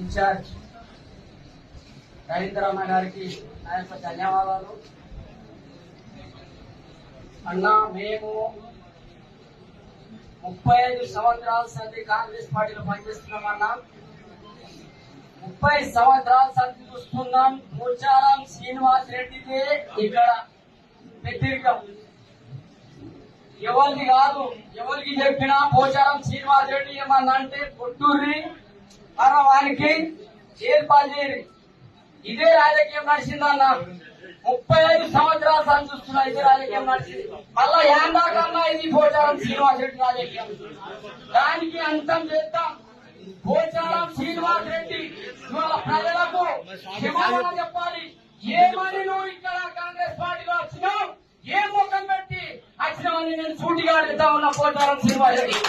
Incharge రవీంద్రన్న గారికి నా యొక్క ధన్యవాదాలు. అన్నా, మేము 35 సంవత్సరాల సంది కాంగ్రెస్ పార్టీలో పనిచేస్తున్నామన్నా. 30 సంవత్సరాల సంది చూస్తున్నాం. పోచారం శ్రీనివాస్ రెడ్డిదే ఇక్కడ వ్యతిరేకం. ఎవరికి కాదు, ఎవరికి చెప్పినా పోచారం శ్రీనివాస్ రెడ్డి ఏమన్నా అంటే కొట్టూరి వారికి ఏర్పాటు చేయరు. ఇదే రాజకీయం నడిచిందన్న. 35 సంవత్సరాల సంది చూస్తున్నా ఇదే రాజకీయం నడిచింది. మళ్ళా ఏందాకన్నా ఇది పోచారం శ్రీనివాస్ రెడ్డి రాజకీయం. దానికి అంతం చేద్దాం. పోచారం శ్రీనివాస్ రెడ్డి ఇవాళ ప్రజలకు క్షమాపణ చెప్పాలి. ఏమని నువ్వు ఇక్కడ కాంగ్రెస్ పార్టీలో వచ్చినావు, ఏ ముఖం పెట్టి వచ్చినావని నేను సూటిగా అడుగుతా ఉన్నా పోచారం శ్రీనివాస్ రెడ్డి.